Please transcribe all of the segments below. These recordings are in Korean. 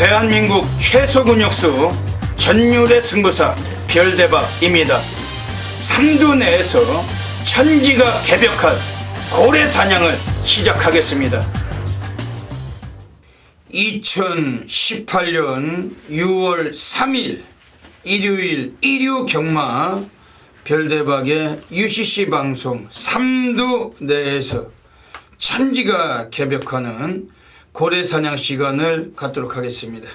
대한민국 최소 근육수 전율의 승부사 별대박입니다. 삼두 내에서 천지가 개벽한 고래 사냥을 시작하겠습니다. 2018년 6월 3일 일요일 일요 경마 별대박의 UCC 방송 삼두 내에서 천지가 개벽하는 고래 사냥 시간을 갖도록 하겠습니다.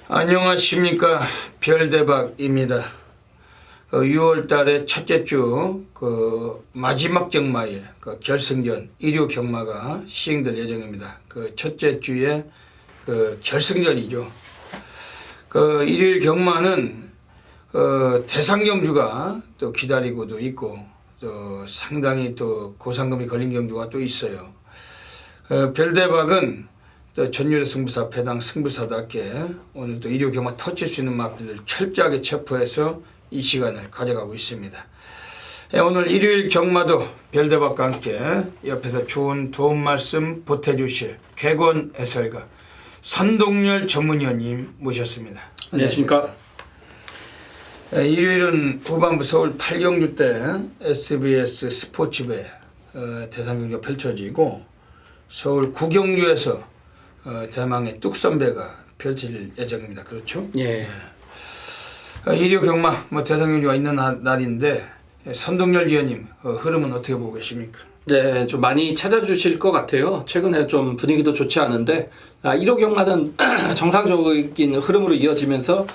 안녕하십니까, 별대박입니다. 6월 달에 첫째 주 마지막 경마일 결승전 일요 경마가 시행될 예정입니다. 첫째 주에 결승전이죠. 일요일 경마는 대상경주가 또 기다리고도 있고 또 상당히 또 고상금이 걸린 경주가 또 있어요. 별대박은 또 전율의 승부사 배당 승부사답게 오늘 또 일요 경마 터칠 수 있는 마필들 철저하게 체포해서 이 시간을 가져가고 있습니다. 오늘 일요일 경마도 별대박과 함께 옆에서 좋은 도움 말씀 보태주실 객원 해설가 선동열 전문위원님 모셨습니다. 안녕하십니까. 일요일은 후반부 서울 8경주 때 SBS 스포츠배 대상경주가 펼쳐지고 서울 9경주에서 대망의 뚝선배가 펼쳐질 예정입니다. 그렇죠? 예. 일요 경마 대상경주가 있는 날인데 선동열 위원님 흐름은 어떻게 보고 계십니까? 네, 좀 많이 찾아주실 것 같아요. 최근에 좀 분위기도 좋지 않은데 1호 경마는 정상적인 흐름으로 이어지면서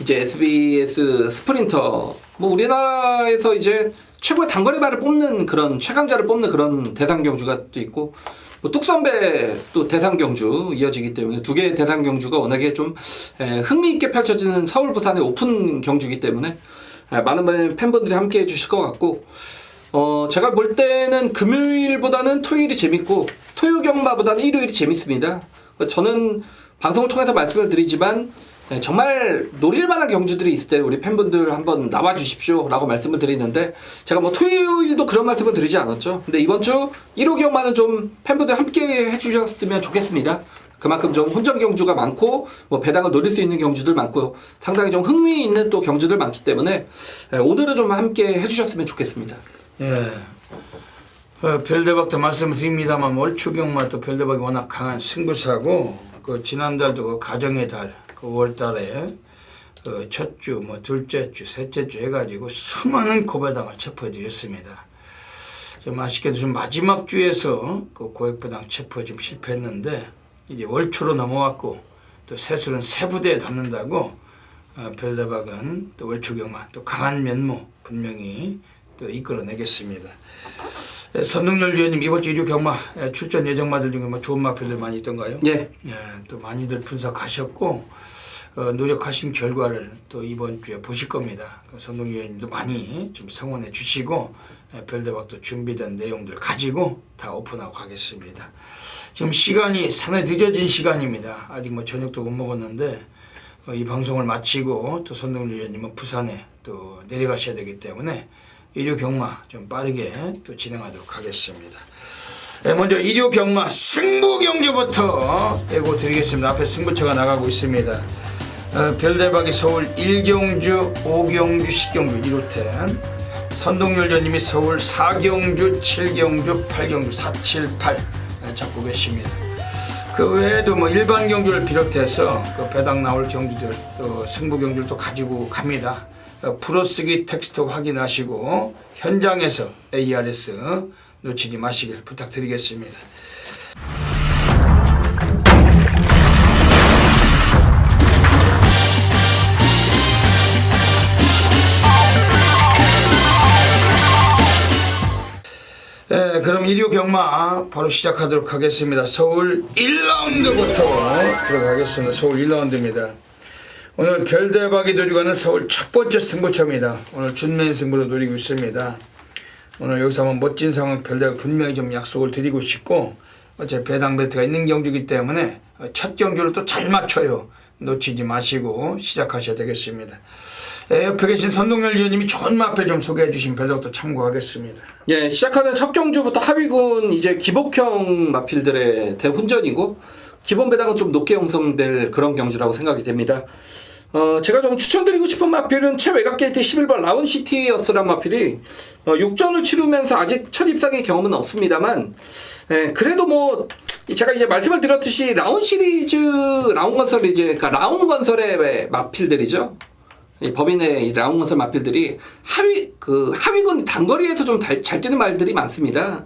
이제 SBS 스프린터 우리나라에서 이제 최고의 단거리발을 뽑는 그런 최강자를 뽑는 그런 대상 경주가 또 있고 뚝선배 또 대상 경주 이어지기 때문에 두 개의 대상 경주가 워낙에 좀 흥미있게 펼쳐지는 서울 부산의 오픈 경주이기 때문에 많은 팬분들이 함께 해주실 것 같고 제가 볼 때는 금요일보다는 토요일이 재밌고 토요 경마보다는 일요일이 재밌습니다. 저는 방송을 통해서 말씀을 드리지만 정말 노릴만한 경주들이 있을 때 우리 팬분들 한번 나와 주십시오 라고 말씀을 드리는데 제가 토요일도 그런 말씀을 드리지 않았죠. 근데 이번 주 1호 경마는 좀 팬분들 함께 해주셨으면 좋겠습니다. 그만큼 좀 혼전 경주가 많고 배당을 노릴 수 있는 경주들 많고 상당히 좀 흥미 있는 또 경주들 많기 때문에 오늘은 좀 함께 해주셨으면 좋겠습니다. 예. 별대박도 말씀드립니다만 월초 경마 또 별대박이 워낙 강한 승부사고 지난달도 가정의 달 5월달에 첫 주, 둘째 주, 셋째 주 해가지고 수많은 고배당을 체포해드렸습니다. 좀 아쉽게도 좀 마지막 주에서 고액배당 체포에 좀 실패했는데 이제 월초로 넘어왔고 또 세술은 세 부대에 담는다고 별대박은 또 월초 경마 또 강한 면모 분명히 또 이끌어내겠습니다. 선동열 위원님 이번 주 일요 경마 출전 예정마들 중에 좋은 마필들 많이 있던가요? 예. 또 많이들 분석하셨고 노력하신 결과를 또 이번 주에 보실 겁니다. 선동열 위원님도 많이 좀 성원해 주시고 별대박도 준비된 내용들 가지고 다 오픈하고 가겠습니다. 지금 시간이 상당히 늦어진 시간입니다. 아직 저녁도 못 먹었는데 이 방송을 마치고 또 선동열 위원님은 부산에 또 내려가셔야 되기 때문에 일요 경마 좀 빠르게 또 진행하도록 하겠습니다. 먼저 일요 경마 승부 경주부터 예고 드리겠습니다. 앞에 승부처가 나가고 있습니다. 별대박이 서울 1경주, 5경주, 10경주 1호텐 선동열 위원님이 서울 4경주, 7경주, 8경주 4, 7, 8 잡고 계십니다. 그 외에도 일반 경주를 비롯해서 배당 나올 경주들 또 승부 경주를 또 가지고 갑니다. 풀어쓰기 텍스트 확인하시고 현장에서 ARS 놓치지 마시길 부탁드리겠습니다. 그럼 일요 경마 바로 시작하도록 하겠습니다. 서울 1라운드부터 들어가겠습니다. 서울 1라운드입니다. 오늘 별대박이 노리고 가는 서울 첫 번째 승부처입니다. 오늘 준면 승부로 노리고 있습니다. 오늘 여기서 한번 멋진 상황 별대박 분명히 좀 약속을 드리고 싶고 어차피 배당 배트가 있는 경주이기 때문에 첫 경주를 또 잘 맞춰요. 놓치지 마시고 시작하셔야 되겠습니다. 옆에 계신 선동열 위원님이 좋은 마필 좀 소개해 주신 별도도 참고하겠습니다. 예, 시작하는 첫 경주부터 하위군 이제 기복형 마필들의 대훈전이고 기본 배당은 좀 높게 형성될 그런 경주라고 생각이 됩니다. 제가 좀 추천드리고 싶은 마필은 최외곽 게이트 11번 라운시티어스란 마필이 6전을 치르면서 아직 첫 입상의 경험은 없습니다만 그래도 뭐 제가 이제 말씀을 드렸듯이 라운 시리즈 라운 건설 이제 그러니까 라운 건설의 마필들이죠. 이 법인의 이 라운 건설 마필들이 하위군 단거리에서 좀 잘 뛰는 말들이 많습니다.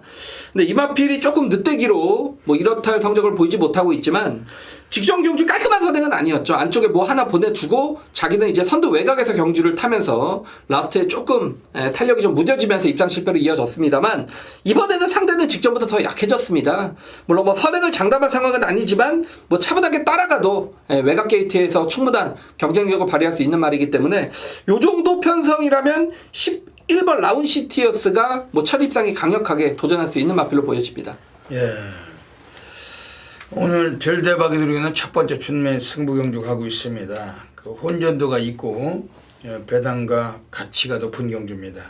근데 이 마필이 조금 늦대기로 뭐 이렇다 할 성적을 보이지 못하고 있지만 직전 경주 깔끔한 선행은 아니었죠. 안쪽에 뭐 하나 보내두고 자기는 이제 선두 외곽에서 경주를 타면서 라스트에 조금 탄력이 좀 무뎌지면서 입상 실패로 이어졌습니다만 이번에는 상대는 직전보다 더 약해졌습니다. 물론 뭐 선행을 장담할 상황은 아니지만 뭐 차분하게 따라가도 외곽 게이트에서 충분한 경쟁력을 발휘할 수 있는 말이기 때문에 요 정도 편성이라면 11번 라운시티어스가 뭐 첫 입상이 강력하게 도전할 수 있는 마필로 보여집니다. 예. 오늘 별대박이 들어오는 첫 번째 준매 승부 경주 가고 있습니다. 그 혼전도가 있고 배당과 가치가 높은 경주입니다.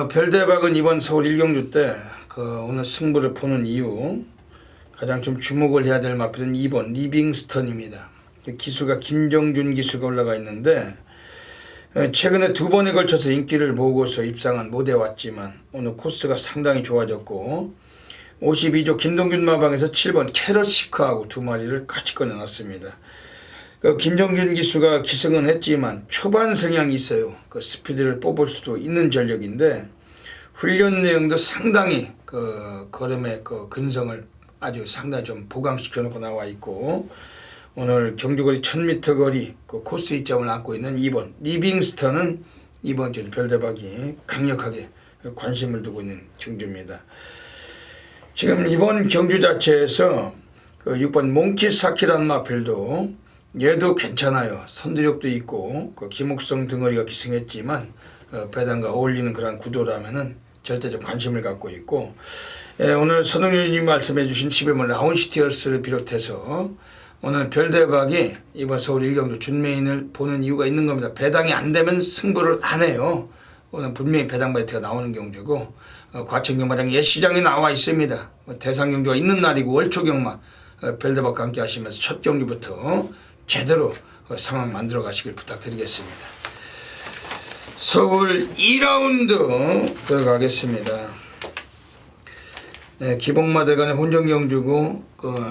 별대박은 이번 서울 1경주 때 오늘 승부를 보는 이유 가장 좀 주목을 해야 될 마필은 2번 리빙스턴입니다. 기수가 김정준 기수가 올라가 있는데 최근에 두 번에 걸쳐서 인기를 모으고서 입상은 못해왔지만 오늘 코스가 상당히 좋아졌고 52조 김동균 마방에서 7번 캐럿시크하고 두 마리를 같이 꺼내놨습니다. 김정균 기수가 기승은 했지만 초반 성향이 있어요. 스피드를 뽑을 수도 있는 전력인데 훈련 내용도 상당히 걸음의 근성을 아주 상당히 좀 보강시켜 놓고 나와 있고 오늘 경주거리 1000m 거리 코스 2점을 안고 있는 2번 리빙스턴은 이번 주 별대박이 강력하게 관심을 두고 있는 경주입니다. 지금 이번 경주 자체에서 6번 몽키사키라는 마필도 얘도 괜찮아요. 선두력도 있고 기목성 덩어리가 기승했지만 배당과 어울리는 그런 구도라면은 절대적 관심을 갖고 있고 오늘 선웅님이 말씀해 주신 11번 라운시티어스를 비롯해서 오늘 별대박이 이번 서울 1경주 준메인을 보는 이유가 있는 겁니다. 배당이 안 되면 승부를 안 해요. 오늘 분명히 배당 베이트가 나오는 경주고 과천경마장 예시장에 나와 있습니다. 대상 경주가 있는 날이고 월초경마 별대박과 함께 하시면서 첫 경주부터 제대로 상황 만들어 가시길 부탁드리겠습니다. 서울 2라운드 들어가겠습니다. 기복마들 간의 혼전 경주고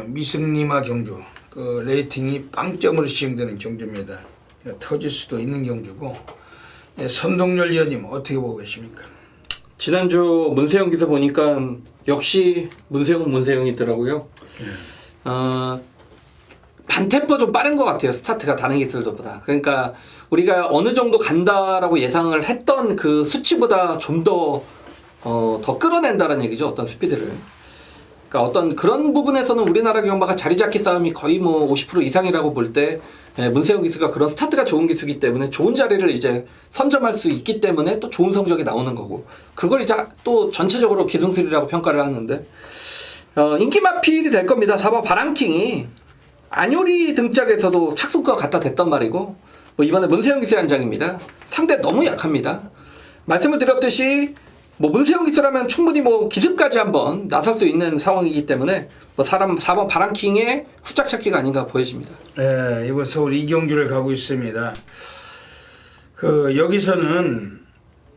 미승리마 경주 레이팅이 빵점으로 시행되는 경주입니다. 터질 수도 있는 경주고 선동열 위원님 어떻게 보고 계십니까? 지난주 문세영 기사 보니까 역시 문세영이더라고요. 반템포 좀 빠른 것 같아요. 스타트가 다른 기술들보다. 그러니까 우리가 어느 정도 간다라고 예상을 했던 그 수치보다 좀 더 끌어낸다는 얘기죠. 어떤 스피드를. 그러니까 어떤 그런 부분에서는 우리나라 경마가 자리 잡기 싸움이 거의 뭐 50% 이상이라고 볼 때 문세영 기수가 그런 스타트가 좋은 기수이기 때문에 좋은 자리를 이제 선점할 수 있기 때문에 또 좋은 성적이 나오는 거고 그걸 이제 또 전체적으로 기승술이라고 평가를 하는데 인기 마필이 될 겁니다. 4번 바람킹이 안요리 등짝에서도 착순과 갖다 댔단 말이고 뭐 이번에 문세영 기수의 한 장입니다. 상대 너무 약합니다. 말씀을 드렸듯이 뭐 문세영 기수라면 충분히 뭐 기습까지 한번 나설 수 있는 상황이기 때문에 뭐 4번 바람킹의 후짝 찾기가 아닌가 보여집니다. 네, 이번 서울 2경주를 가고 있습니다. 여기서는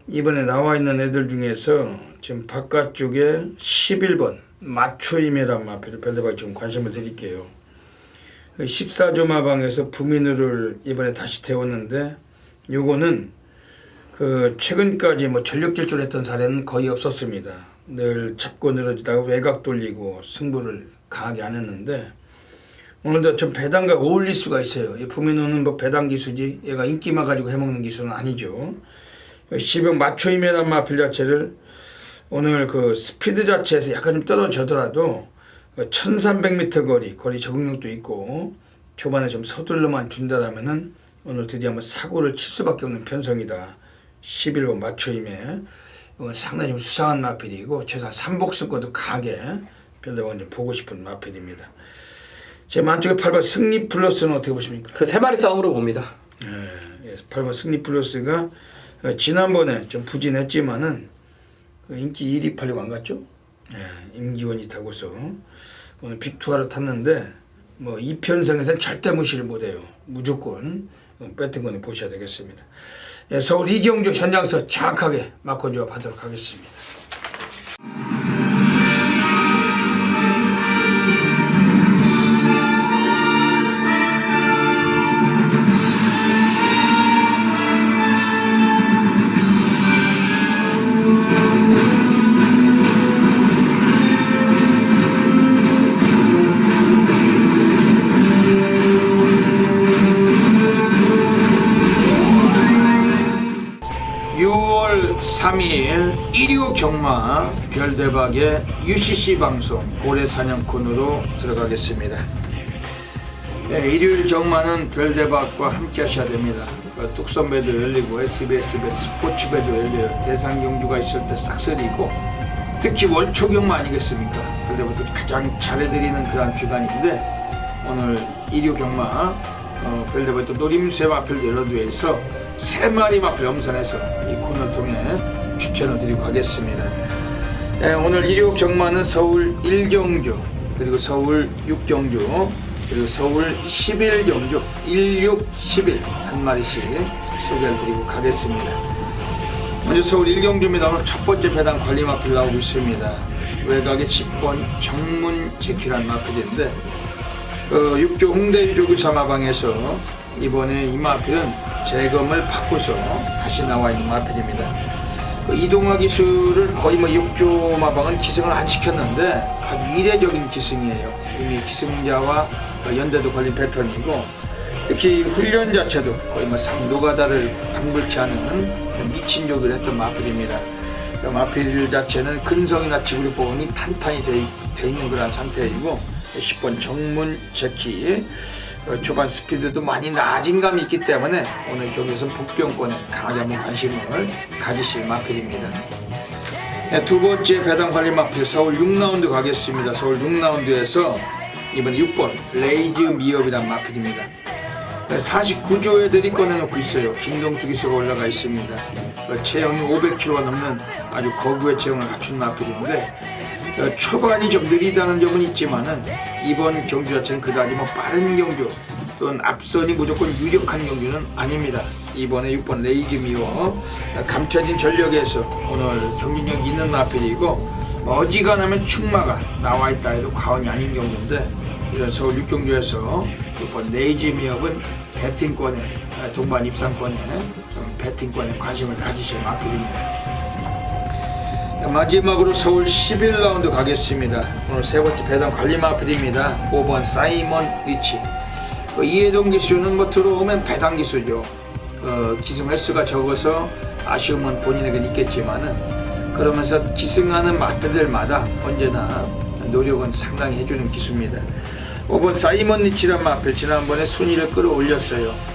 이번에 나와 있는 애들 중에서 지금 바깥쪽에 11번 마초임이란 마필을 별대박에 좀 관심을 드릴게요. 14조 마방에서 부민우를 이번에 다시 태웠는데 요거는 최근까지 뭐 전력 질주했던 사례는 거의 없었습니다. 늘 잡고 늘어지다가 외곽 돌리고 승부를 강하게 안 했는데 오늘도 좀 배당과 어울릴 수가 있어요. 이 부민우는 뭐 배당 기수지 얘가 인기만 가지고 해먹는 기수는 아니죠. 10번 마초임이란 마필 자체를 오늘 스피드 자체에서 약간 좀 떨어지더라도 1300m 거리 적응력도 있고 초반에 좀 서둘러만 준다라면은 오늘 드디어 한번 사고를 칠 수밖에 없는 편성이다. 11번 마초임에 이건 상당히 좀 수상한 마필이고 최소한 삼복승권도 강하게 별대박은 좀 보고 싶은 마필입니다. 제 안쪽에 8번 승리 플러스는 어떻게 보십니까? 그 세 마리 싸움으로 봅니다. 예, 8번 승리 플러스가 지난번에 좀 부진했지만은 인기 1위 팔려고 안 갔죠? 예, 임기원이 타고서 오늘 빅투하러 탔는데 뭐 2편성에서는 절대 무시를 못해요. 무조건 배팅권에 보셔야 되겠습니다. 예, 서울 이경주 현장에서 정확하게 마콘 조합하도록 하겠습니다. (6월 3일) 일요 경마 별대박의 UCC 방송 고래사냥꾼으로 들어가겠습니다. 네, 일요일 경마는 별대박과 함께 하셔야 됩니다. 뚝선배도 열리고 SBS 스포츠배도 열려요. 대상경주가 있을 때 싹쓸이고 특히 월초 경마 아니겠습니까? 그때부터 가장 잘해드리는 그런 주간인데 오늘 일요 경마 별대박 또 노림새 마필 열로드에서 3마리 마필 엄선해서 이 코너를 통해 추천을 드리고 가겠습니다. 오늘 일요 경마는 서울 1경주 그리고 서울 6경주 그리고 서울 11경주 16, 11 한 마리씩 소개를 드리고 가겠습니다. 먼저 서울 1경주입니다. 오늘 첫 번째 배당 관리 마필 나오고 있습니다. 외곽의 10번 정문 제키란 마필인데 6조 홍대 유조구 사마방에서 이번에 이 마필은 재검을 받고서 다시 나와 있는 마필입니다. 이동화 기술을 거의 6조 마방은 기승을 안 시켰는데 아주 이례적인 기승이에요. 이미 기승자와 연대도 걸린 패턴이고 특히 훈련 자체도 거의 노가다를 방불케 하는 미친 조기를 했던 마필입니다. 마필 자체는 근성이나 지구력보험이 탄탄히 돼 있는 그런 상태이고 10번 정문 제키 초반 스피드도 많이 낮은 감이 있기 때문에 오늘 경기에서 복병권에 강하게 한번 관심을 가지실 마필입니다. 두 번째 배당 관리 마필 서울 6라운드 가겠습니다. 서울 6라운드에서 이번에 6번 레이즈 미업이란 마필입니다. 49조 애들이 꺼내놓고 있어요. 김동수 기수가 올라가 있습니다. 체형이 500kg가 넘는 아주 거구의 체형을 갖춘 마필인데 초반이 좀 느리다는 점은 있지만은 이번 경주 자체는 그다지 빠른 경주 또는 앞선이 무조건 유력한 경주는 아닙니다. 이번에 6번 레이즈 미워 감춰진 전력에서 오늘 경쟁력 있는 마필이고 어지간하면 충마가 나와 있다 해도 과언이 아닌 경주인데 이런 서울 6경주에서 6번 레이즈 미업은 배팅권에 동반 입상권에 배팅권에 관심을 가지실 마필입니다. 마지막으로 서울 11라운드 가겠습니다. 오늘 세 번째 배당 관리 마필입니다. 5번 사이먼 리치. 이해동 기수는 들어오면 배당 기수죠. 기승 횟수가 적어서 아쉬움은 본인에겐 있겠지만은 그러면서 기승하는 마필들마다 언제나 노력은 상당히 해주는 기수입니다. 5번 사이먼 리치란 마필 지난번에 순위를 끌어올렸어요.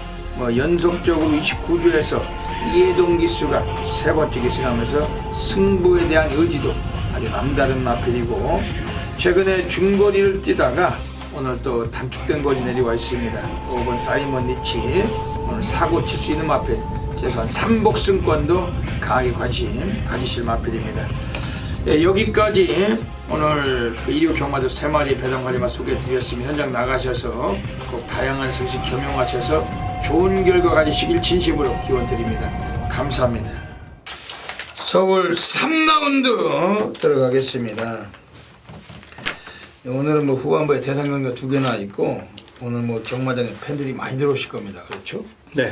연속적으로 29주에서 이해동 기수가 세 번째 기승하면서 승부에 대한 의지도 아주 남다른 마필이고 최근에 중거리를 뛰다가 오늘 또 단축된 거리 내려와 있습니다. 5번 사이먼 리치 오늘 사고 칠 수 있는 마필 최소한 3복승권도 강하게 관심 가지실 마필입니다. 여기까지 오늘 일요 경마도 3마리 배당 관리만 소개해드렸으면 현장 나가셔서 꼭 다양한 성식 겸용하셔서 좋은 결과 가지시길 진심으로 기원드립니다. 감사합니다. 서울 3라운드 들어가겠습니다. 오늘은 후반부에 대상 경기가 2개나 있고 오늘 경마장에 팬들이 많이 들어오실 겁니다. 그렇죠? 네.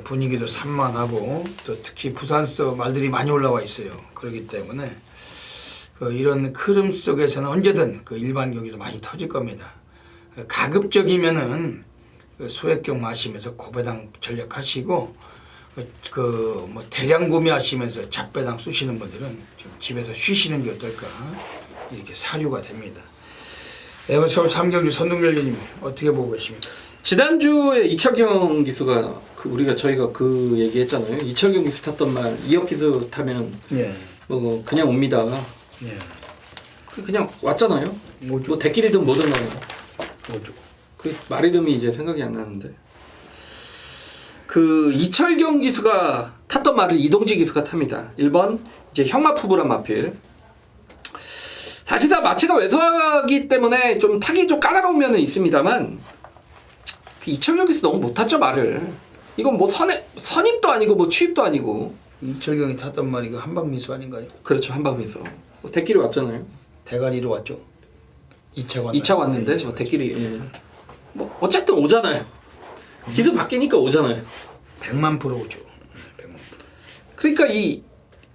분위기도 산만하고 또 특히 부산서 말들이 많이 올라와 있어요. 그렇기 때문에 이런 흐름 속에서는 언제든 일반 경기도 많이 터질 겁니다. 가급적이면은 소액경 마시면서 고배당 전략하시고 대량 구매하시면서 잡배당 쑤시는 분들은 좀 집에서 쉬시는 게 어떨까 이렇게 사료가 됩니다. 이번 서울 3경주 선동열리님 어떻게 보고 계십니까? 지난주에 이철경 기수가 저희가 그 얘기했잖아요. 이철경 기수 탔던 말 2억 기수 타면 그냥 옵니다. 그냥 왔잖아요. 뭐죠? 대길이든 뭐든 뭐죠? 그 말 이름이 이제 생각이 안 나는데 그 이철경 기수가 탔던 말을 이동지 기수가 탑니다. 1번 이제 형마푸브란 마필. 사실상 마체가 왜소하기 때문에 좀 타기 좀 까다로운 면은 있습니다만 그 이철경 기수 너무 못 탔죠 말을. 이건 뭐 선입도 아니고 뭐 취입도 아니고. 이철경이 탔던 말이 그 한방미수 아닌가요? 그렇죠 한방미소. 뭐 대끼리 왔잖아요. 대가리로 왔죠. 2차 왔는데 뭐 대끼리. 예. 뭐 어쨌든 오잖아요. 기수 바뀌니까 오잖아요. 100만 프로 오죠. 100만 프로. 그러니까 이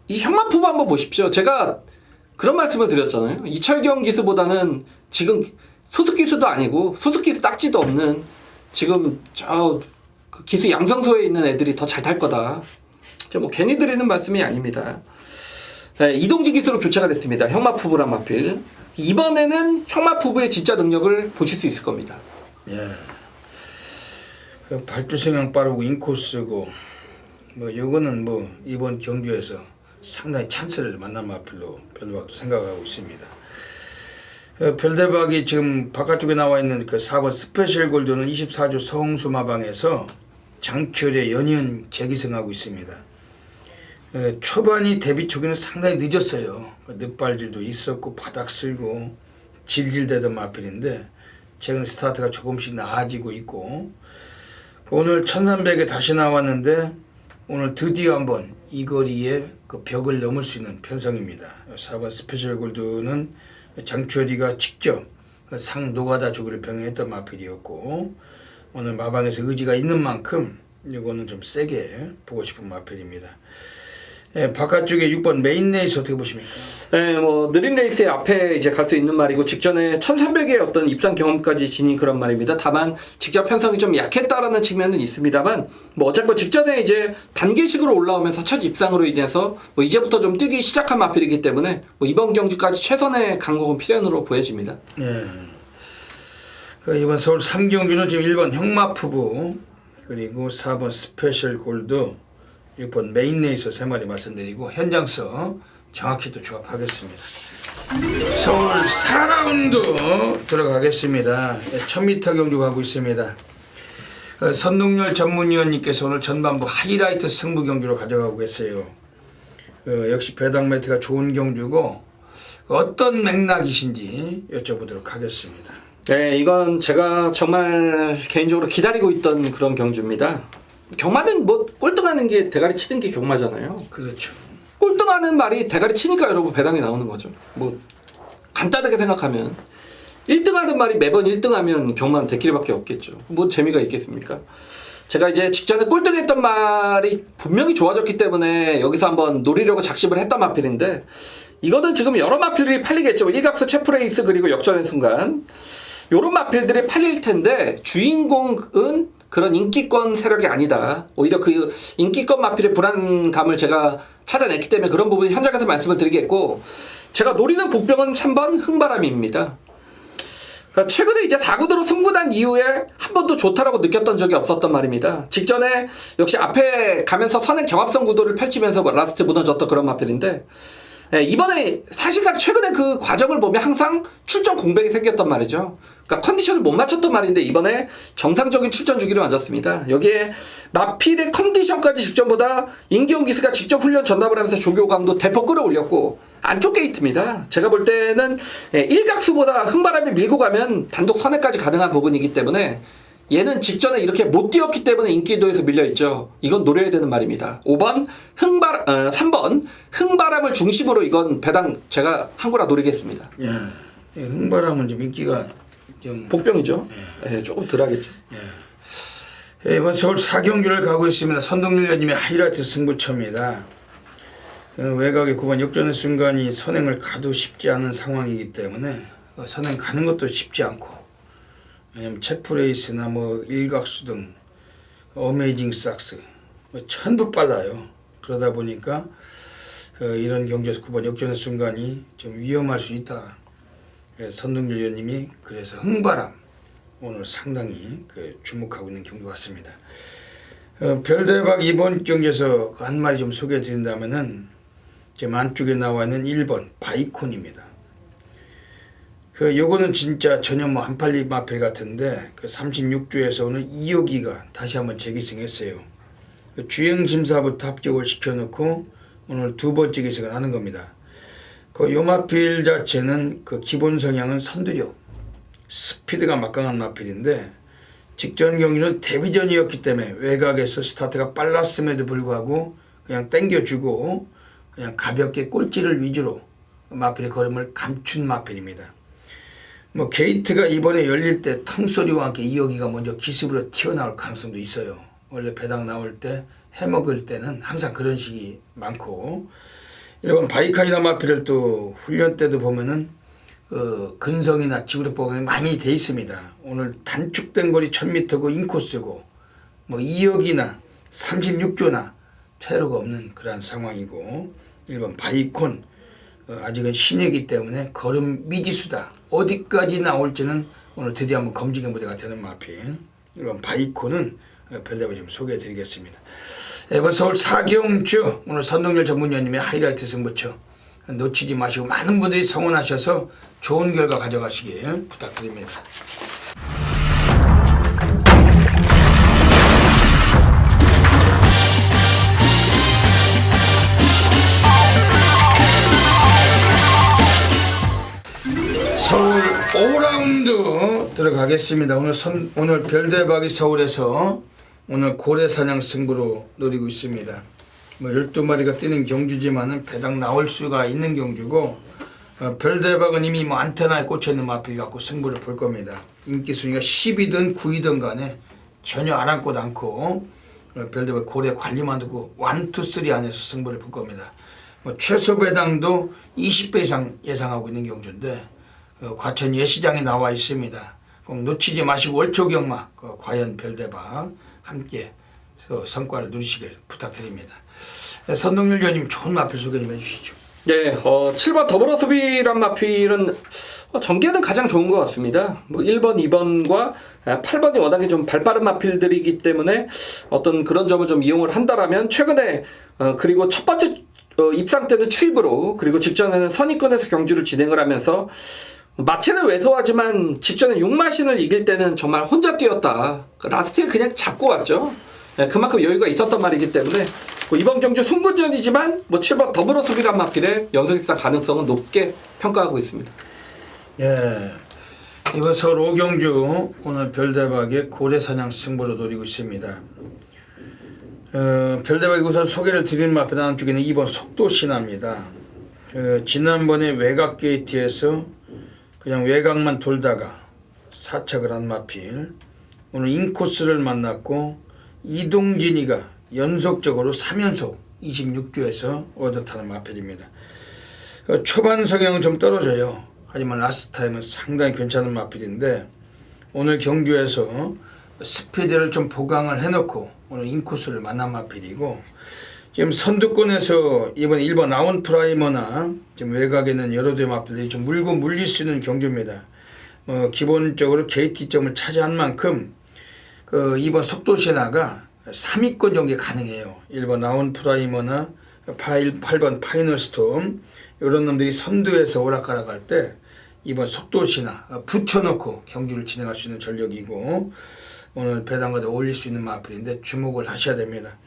형마푸브 한번 보십시오. 제가 그런 말씀을 드렸잖아요. 이철경 기수보다는 지금 소속 기수도 아니고 소속 기수 딱지도 없는 지금 저 그 기수 양성소에 있는 애들이 더 잘 탈 거다. 저 뭐 괜히 드리는 말씀이 아닙니다. 네, 이동지 기수로 교체가 됐습니다. 형마푸브랑 마필. 이번에는 형마푸브의 진짜 능력을 보실 수 있을 겁니다. 예. 그 발주 성향 빠르고 인코스고 뭐 요거는 뭐 이번 경주에서 상당히 찬스를 만난 마필로 별대박도 생각하고 있습니다. 그 별대박이 지금 바깥쪽에 나와 있는 그 4번 스페셜 골드는 24조 성수마방에서 장철에 연이은 재기승하고 있습니다. 초반이 데뷔 초기는 상당히 늦었어요. 늦발질도 있었고 바닥 쓸고 질질대던 마필인데 최근 스타트가 조금씩 나아지고 있고 오늘 1300에 다시 나왔는데 오늘 드디어 한번 이 거리에 그 벽을 넘을 수 있는 편성입니다. 4번 스페셜 골드는 장철이가 직접 상 노가다 주기를 병행했던 마필이었고 오늘 마방에서 의지가 있는 만큼 이거는 좀 세게 보고 싶은 마필입니다. 예, 바깥쪽에 6번 메인 레이스 어떻게 보십니까? 네, 뭐 느린 레이스의 앞에 이제 갈 수 있는 말이고 직전에 1300의 어떤 입상 경험까지 지닌 그런 말입니다. 다만 직접 편성이 좀 약했다라는 측면은 있습니다만 뭐 어쨌건 직전에 이제 단계식으로 올라오면서 첫 입상으로 인해서 뭐 이제부터 좀 뛰기 시작한 마필이기 때문에 뭐 이번 경주까지 최선의 강국은 필연으로 보여집니다. 예. 그 이번 서울 3경주는 지금 1번 형마푸브 그리고 4번 스페셜 골드 6번 메인 레이서 3마리 말씀드리고 현장서 정확히 또 조합하겠습니다. 서울 4라운드 들어가겠습니다. 1000m 경주 가고 있습니다. 선동열 전문위원님께서 오늘 전반부 하이라이트 승부 경주로 가져가고 계세요. 역시 배당 매트가 좋은 경주고 어떤 맥락이신지 여쭤보도록 하겠습니다. 네, 이건 제가 정말 개인적으로 기다리고 있던 그런 경주입니다. 경마는 뭐 꼴등하는 게 대가리 치는 게 경마잖아요. 그렇죠. 꼴등하는 말이 대가리 치니까 여러분 배당이 나오는 거죠. 뭐 간단하게 생각하면 1등하는 말이 매번 1등하면 경마는 대끼리밖에 없겠죠. 뭐 재미가 있겠습니까? 제가 이제 직전에 꼴등했던 말이 분명히 좋아졌기 때문에 여기서 한번 노리려고 작심을 했던 마필인데 이거는 지금 여러 마필들이 팔리겠죠. 일각수 체프레이스 그리고 역전의 순간 요런 마필들이 팔릴 텐데 주인공은 그런 인기권 세력이 아니다. 오히려 그 인기권 마필의 불안감을 제가 찾아냈기 때문에 그런 부분 현장에서 말씀을 드리겠고 제가 노리는 복병은 3번 흥바람입니다. 그러니까 최근에 이제 4구도로 승부난 이후에 한 번도 좋다라고 느꼈던 적이 없었던 말입니다. 직전에 역시 앞에 가면서 선행 경합성 구도를 펼치면서 라스트 무너졌던 그런 마필인데 이번에 사실상 최근에 그 과정을 보면 항상 출전 공백이 생겼단 말이죠. 그러니까 컨디션을 못 맞췄던 말인데 이번에 정상적인 출전 주기를 맞았습니다. 여기에 마필의 컨디션까지 직전보다 임기용 기수가 직접 훈련 전담을 하면서 조교 강도 대폭 끌어올렸고 안쪽 게이트입니다. 제가 볼 때는 일각수보다 흥바람이 밀고 가면 단독 선회까지 가능한 부분이기 때문에 얘는 직전에 이렇게 못 뛰었기 때문에 인기도에서 밀려있죠. 이건 노려야 되는 말입니다. 3번 흥바람을 중심으로 이건 배당 제가 한구라 노리겠습니다. 예. 흥바람은 좀 인기가 좀 복병이죠. 예, 조금 덜하겠죠. 예, 이번 서울 4경주를 가고 있습니다. 선동열 의원님의 하이라이트 승부처입니다. 외곽의 9번 역전의 순간이 선행을 가도 쉽지 않은 상황이기 때문에 선행 가는 것도 쉽지 않고 왜냐면 체프레이스나 뭐 일각수 등 어메이징 삭스 뭐 전부 빨라요. 그러다 보니까 이런 경주에서 9번 역전의 순간이 좀 위험할 수 있다. 선동열 의원님이 그래서 흥바람 오늘 상당히 주목하고 있는 경주 같습니다. 별대박 이번 경기에서 한 마리 좀 소개해 드린다면은 지금 안쪽에 나와 있는 1번 바이콘입니다. 요거는 진짜 전혀 뭐 한팔리 마필 같은데 36주에서 오늘 이호기가 다시 한번 재기승했어요. 주행 심사부터 합격을 시켜놓고 오늘 두 번째 기색을 하는 겁니다. 그 요 마필 자체는 그 기본 성향은 선두력, 스피드가 막강한 마필인데 직전 경기는 데뷔전이었기 때문에 외곽에서 스타트가 빨랐음에도 불구하고 그냥 땡겨주고 그냥 가볍게 꼴찌를 위주로 마필의 걸음을 감춘 마필입니다. 뭐 게이트가 이번에 열릴 때 텅소리와 함께 이어기가 먼저 기습으로 튀어나올 가능성도 있어요. 원래 배당 나올 때 해먹을 때는 항상 그런 식이 많고, 이번 바이카이나 마필을 또 훈련 때도 보면은 근성이나 지구력 보강이 많이 돼 있습니다. 오늘 단축된 거리 1000m고 인코스고 뭐 2억이나 36조나 퇴로가 없는 그런 상황이고, 1번 바이콘 아직은 신이기 때문에 걸음 미지수다. 어디까지 나올지는 오늘 드디어 한번 검증의 무대가 되는 마필 1번 바이콘은 별다방 좀 소개해 드리겠습니다. 이번 서울 사경주 오늘 선동열 전문위원님의 하이라이트 승부처 놓치지 마시고 많은 분들이 성원하셔서 좋은 결과 가져가시길 부탁드립니다. 서울 5라운드 들어가겠습니다. 오늘 별대박이 서울에서 오늘 고래사냥 승부로 노리고 있습니다. 뭐 12마리가 뛰는 경주지만은 배당 나올 수가 있는 경주고, 별대박은 이미 뭐 안테나에 꽂혀있는 마필 갖고 승부를 볼 겁니다. 인기 순위가 10위든 9위든 간에 전혀 아랑곳 않고 별대박 고래 관리만 두고 1, 2, 3 안에서 승부를 볼 겁니다. 뭐 최소 배당도 20배 이상 예상하고 있는 경주인데 과천 예시장에 나와 있습니다. 꼭 놓치지 마시고 월초경마 과연 별대박 함께 성과를 누리시길 부탁드립니다. 선동열 위원님 좋은 마필 소개 좀 해주시죠. 네, 7번 더불어수비란 마필은 전개는 가장 좋은 것 같습니다. 뭐 1번, 2번과 8번이 워낙에 좀 발빠른 마필들이기 때문에 어떤 그런 점을 좀 이용을 한다라면 최근에 그리고 첫 번째 입상 때는 추입으로, 그리고 직전에는 선입권에서 경주를 진행을 하면서 마체는 왜소하지만 직전에 6마신을 이길 때는 정말 혼자 뛰었다. 라스트에 그냥 잡고 왔죠. 그만큼 여유가 있었단 말이기 때문에 이번 경주 승부전이지만 7번 더불어수비란 마필의 연속 입상 가능성은 높게 평가하고 있습니다. 예, 이번 서울 5경주 오늘 별대박의 고래사냥 승부로 노리고 있습니다. 별대박이 우선 소개를 드리는 마필 다음 쪽에는 2번 속도신화입니다. 지난번에 외곽 게이트에서 그냥 외곽만 돌다가 사착을 한 마필, 오늘 인코스를 만났고 이동진이가 연속적으로 3연속 26주에서 얻어타는 마필입니다. 초반 성향은 좀 떨어져요. 하지만 라스트 타임은 상당히 괜찮은 마필인데 오늘 경주에서 스피드를 좀 보강을 해놓고 오늘 인코스를 만난 마필이고, 지금 선두권에서 이번 1번 아웃 프라이머나 지금 외곽에 있는 여러 대의 마필들이 좀 물고 물릴 수 있는 경주입니다. 기본적으로 게이트점을 차지한 만큼 2번 속도신화가 3위권 정도 가능해요. 1번 아웃 프라이머나 8번 파이널 스톰 이런 놈들이 선두에서 오락가락할 때 2번 속도신화 붙여놓고 경주를 진행할 수 있는 전력이고, 오늘 배당과도 어울릴 수 있는 마필인데 주목을 하셔야 됩니다.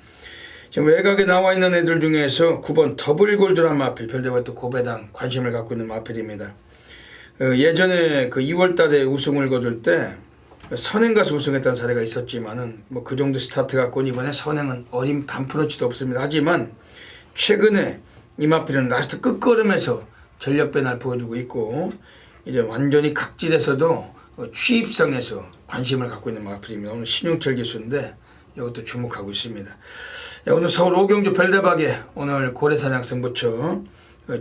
지금 외곽에 나와 있는 애들 중에서 9번 더블 골드란 마필, 별대박 또 고배당 관심을 갖고 있는 마필입니다. 예전에 2월달에 우승을 거둘 때 선행 가서 우승했던 사례가 있었지만은 뭐 그 정도 스타트 갖고는 이번에 선행은 어린 반프로치도 없습니다. 하지만 최근에 이 마필은 라스트 끝걸음에서 전력 변화를 보여주고 있고, 이제 완전히 각질에서도 취입성에서 관심을 갖고 있는 마필입니다. 오늘 신용철 기수인데 이것도 주목하고 있습니다. 오늘 서울 5경주 별대박에 오늘 고래사냥 승부처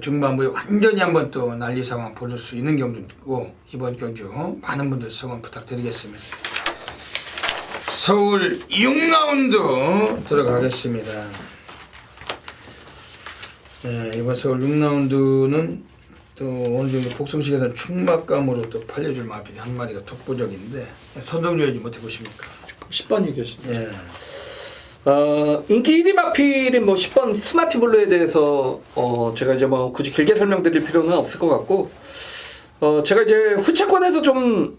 중반부에 완전히 한번 또 난리 상황 볼 수 있는 경주고, 이번 경주 많은 분들 성원 부탁드리겠습니다. 서울 6라운드 들어가겠습니다. 네, 이번 서울 6라운드는 또 오늘 정도 복성식에서 충막감으로 또 팔려줄 마필이 한 마리가 독보적인데 선동열이 어떻게 보십니까? 10번 얘기하시네요. 예. 인기 1위 마필인 10번 스마티블루에 대해서 제가 이제 굳이 길게 설명드릴 필요는 없을 것 같고, 제가 이제 후차권에서 좀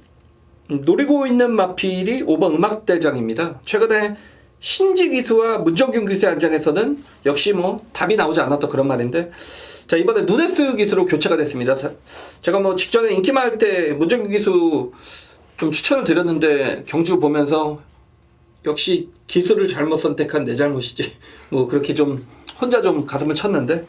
노리고 있는 마필이 5번 음악대장입니다. 최근에 신지 기수와 문정균 기수의 안전에서는 역시 뭐 답이 나오지 않았던 그런 말인데, 자 이번에 누네스 기수로 교체가 됐습니다. 제가 뭐 직전에 인기 많을 때 문정균 기수 좀 추천을 드렸는데 경주 보면서 역시 기수를 잘못 선택한 내 잘못이지 뭐 그렇게 좀 혼자 좀 가슴을 쳤는데,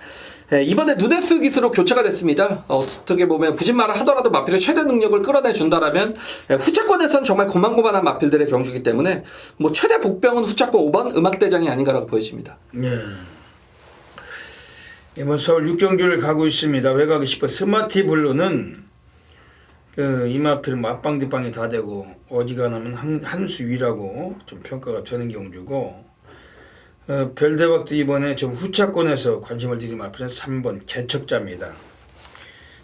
이번에 누네스 기수로 교체가 됐습니다. 어떻게 보면 부진마를 하더라도 마필의 최대 능력을 끌어내 준다라면 후차권에선 정말 고만고만한 마필들의 경주이기 때문에 뭐 최대 복병은 후차권 5번 음악대장이 아닌가라고 보여집니다. 예. 이번 서울 6경주를 가고 있습니다. 외곽이 10번 스마티 블루는 이마필 앞방 뒷방이 다 되고 어지간하면 한 수 위라고 좀 평가가 되는 경주고, 별대박도 이번에 좀 후차권에서 관심을 들인 마필은 3번 개척자입니다.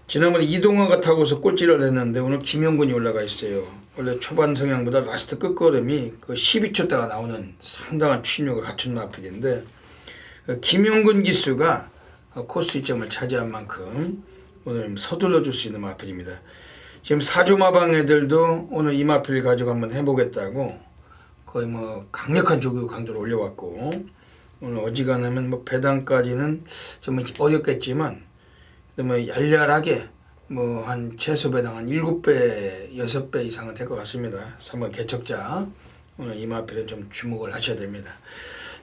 지난번에 이동화가 타고서 꼴찌를 했는데 오늘 김용근이 올라가 있어요. 원래 초반 성향보다 라스트 끝걸음이 그 12초대가 나오는 상당한 추진력을 갖춘 마필인데, 김용근 기수가 코스 이점을 차지한 만큼 오늘 서둘러 줄 수 있는 마필입니다. 지금 사조마방 애들도 오늘 이 마필 가지고 한번 해보겠다고 거의 뭐 강력한 조교 강도를 올려왔고, 오늘 어지간하면 뭐 배당까지는 좀 어렵겠지만 뭐 열렬하게 뭐 한 최소 배당 한 7배 6배 이상은 될 것 같습니다. 3번 개척자 오늘 이 마필은 좀 주목을 하셔야 됩니다.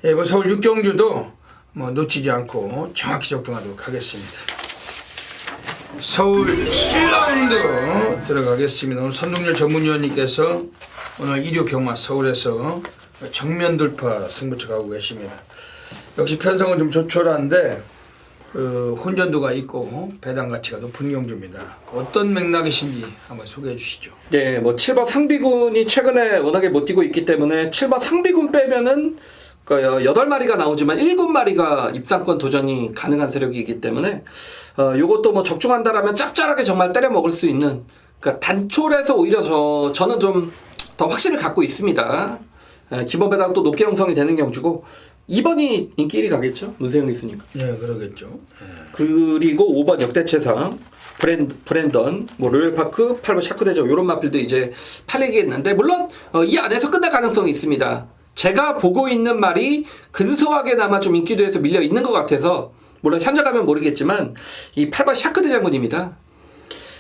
예, 뭐 서울 6경주도 뭐 놓치지 않고 정확히 적중하도록 하겠습니다. 서울 7라운드 들어가겠습니다. 오늘 선동열 전문위원님께서 오늘 1호 경마 서울에서 정면 돌파 승부처 가고 계십니다. 역시 편성은 좀 조촐한데 혼전도가 있고 배당 가치가 높은 경주입니다. 어떤 맥락이신지 한번 소개해 주시죠. 네, 뭐 7번 상비군이 최근에 워낙에 못 뛰고 있기 때문에 7번 상비군 빼면은 8마리가 나오지만 7마리가 입상권 도전이 가능한 세력이기 때문에 요것도 뭐 적중한다라면 짭짤하게 정말 때려 먹을 수 있는, 그러니까 단촐해서 오히려 저는 좀 더 확신을 갖고 있습니다. 기본 배당 또 높게 형성이 되는 경주고 2번이 인기 1위 가겠죠? 문세영 있으니까. 예, 그러겠죠. 예. 그리고 5번 역대최상 브랜던, 뭐 로열파크, 8번 샤크대저 이런 마필도 이제 팔리겠는데, 물론 이 안에서 끝날 가능성이 있습니다. 제가 보고 있는 말이 근소하게나마 좀 인기도에서 밀려 있는 것 같아서, 물론 현재 가면 모르겠지만 이 8번 샤크대 장군입니다.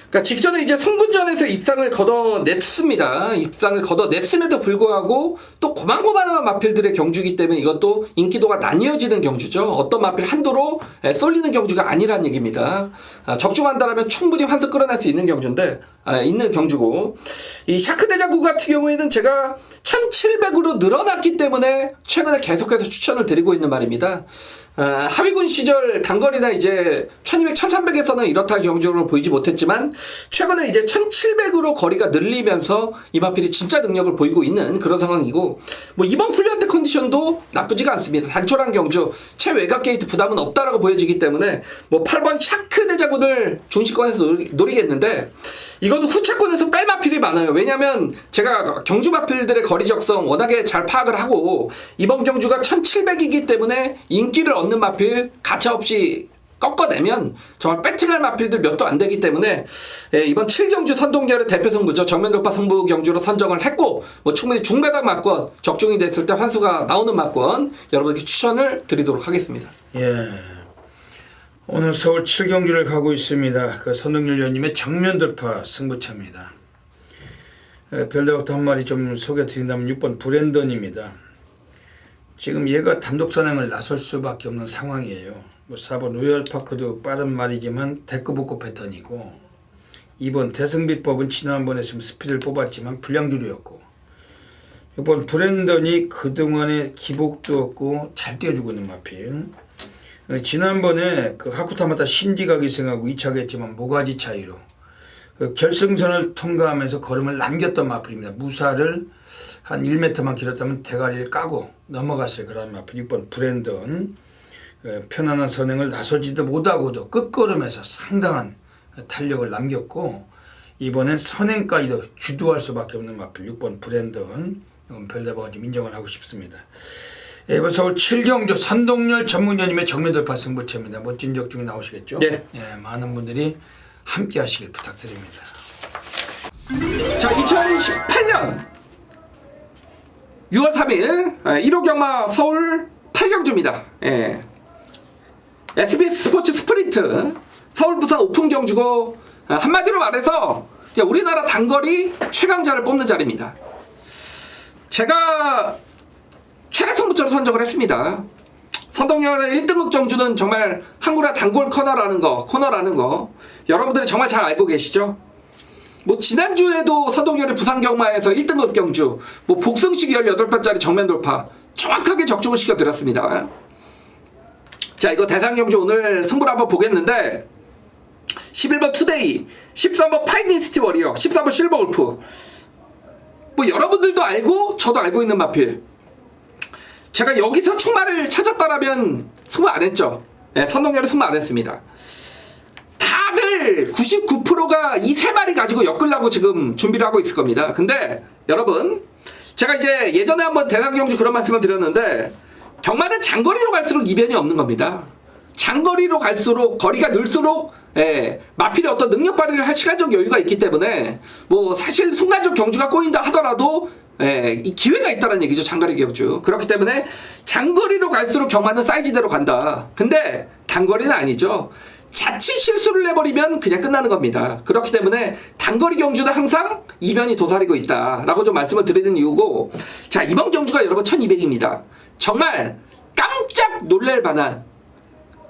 그러니까 직전에 이제 성군전에서 입상을 걷어냈습니다. 입상을 걷어냈음에도 불구하고 또 고만고만한 마필들의 경주이기 때문에 이것도 인기도가 나뉘어지는 경주죠. 어떤 마필 한도로 쏠리는 경주가 아니란 얘기입니다. 적중한다라면 충분히 환승 끌어낼 수 있는 경주인데, 있는 경주고, 이 샤크 대장군 같은 경우에는 제가 1700으로 늘어났기 때문에 최근에 계속해서 추천을 드리고 있는 말입니다. 하위군 시절 단거리나 이제 1200, 1300에서는 이렇다 경주로 보이지 못했지만 최근에 이제 1700으로 거리가 늘리면서 이 마필이 진짜 능력을 보이고 있는 그런 상황이고, 뭐 이번 훈련 때 컨디션도 나쁘지가 않습니다. 단촐한 경주, 최외곽 게이트 부담은 없다라고 보여지기 때문에 뭐 8번 샤크 대장군을 중시권에서 노리겠는데, 이것도 후차권에서 뺄 마필이 많아요. 왜냐면 제가 경주 마필들의 거리 적성 워낙에 잘 파악을 하고, 이번 경주가 1700이기 때문에 인기를 얻는 마필 가차없이 꺾어내면 정말 배팅할 마필들 몇도 안 되기 때문에, 이번 7경주 선동열의 대표 승부죠. 정면 돌파 승부 경주로 선정을 했고, 뭐 충분히 중배당 막권, 적중이 됐을 때 환수가 나오는 막권 여러분에게 추천을 드리도록 하겠습니다. 예. 오늘 서울 7경주를 가고 있습니다. 그 선동열 위원님의 정면 돌파 승부처입니다. 별대박도 한 마리 좀 소개 드린다면 6번 브랜던입니다. 지금 얘가 단독 선행을 나설 수밖에 없는 상황이에요. 뭐 4번 로열파크도 빠른 말이지만 대꾸복구 패턴이고, 2번 대승비법은 지난번에 지금 스피드를 뽑았지만 불량주류였고, 6번 브랜던이 그동안에 기복도 없고 잘 뛰어주고 있는 마필. 지난번에 그 하쿠타마타 신지가 기승하고 2차가 했지만 모가지 차이로 그 결승선을 통과하면서 걸음을 남겼던 마필입니다. 무사를 한 1m만 길었다면 대가리를 까고 넘어갔어요. 그런 마필 6번 브랜던. 편안한 선행을 나서지도 못하고도 끝걸음에서 상당한 탄력을 남겼고, 이번엔 선행까지도 주도할 수밖에 없는 마필 6번 브랜던. 별대박을 좀 인정을 하고 싶습니다. 이번 서울 7경주 선동열 전문위원님의 정면 돌파 승부처입니다. 멋진 적중이 나오시겠죠? 네. 예, 많은 분들이 함께 하시길 부탁드립니다. 자, 2018년 6월 3일 1호 경마 서울 8경주입니다. 예. SBS 스포츠 스프린트 서울 부산 오픈 경주고 한마디로 말해서 우리나라 단거리 최강자를 뽑는 자리입니다. 제가 최대 승부처로 선정을 했습니다. 선동열의 1등급 경주는 정말 한국의 단골 코너라는 거 여러분들이 정말 잘 알고 계시죠? 뭐 지난주에도 선동열의 부산 경마에서 1등급 경주 복승식 18번짜리 정면 돌파 정확하게 적중을 시켜드렸습니다. 자, 이거 대상 경주 오늘 승부를 한번 보겠는데 11번 투데이, 13번 파이니스티 워리어, 14번 실버 울프. 뭐 여러분들도 알고 저도 알고 있는 마필. 제가 여기서 충마를 찾았다라면 승부 안 했죠. 네, 선동열은 승부 안 했습니다. 다들 99%가 이 세 마리 가지고 엮으려고 지금 준비를 하고 있을 겁니다. 근데 여러분, 제가 이제 예전에 한번 대상 경주 그런 말씀을 드렸는데 경마는 장거리로 갈수록 이변이 없는 겁니다. 장거리로 갈수록 거리가 늘수록 마필이 어떤 능력 발휘를 할 시간적 여유가 있기 때문에 뭐 사실 순간적 경주가 꼬인다 하더라도 이 기회가 있다는 얘기죠. 장거리 경주. 그렇기 때문에 장거리로 갈수록 경마는 사이즈대로 간다. 근데 단거리는 아니죠. 자칫 실수를 해버리면 그냥 끝나는 겁니다. 그렇기 때문에 단거리 경주는 항상 이변이 도사리고 있다라고 좀 말씀을 드리는 이유고, 자, 이번 경주가 여러분 1200입니다. 정말 깜짝 놀랄 만한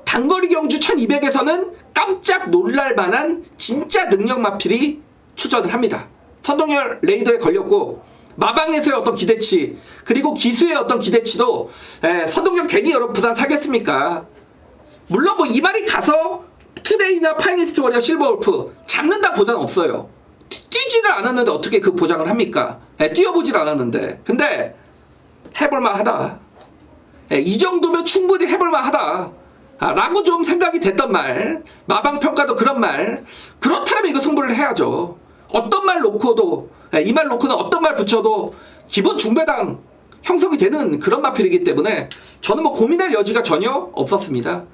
단거리 경주 1200에서는 깜짝 놀랄 만한 진짜 능력 마필이 출전을 합니다. 선동열 레이더에 걸렸고 마방에서의 어떤 기대치 그리고 기수의 어떤 기대치도 선동열 괜히 여러분 부산 사겠습니까? 물론 뭐 이 말이 가서 투데이나 파이니스트 워리어 실버 울프 잡는다 보장 없어요. 뛰지를 않았는데 어떻게 그 보장을 합니까? 뛰어보질 않았는데. 근데 해볼만 하다. 이 정도면 충분히 해볼만 하다 라고 좀 생각이 됐던 말, 마방평가도 그런 말. 그렇다면 이거 승부를 해야죠. 어떤 말 놓고도, 이 말 놓고는 어떤 말 붙여도 기본 중배당 형성이 되는 그런 마필이기 때문에 저는 뭐 고민할 여지가 전혀 없었습니다.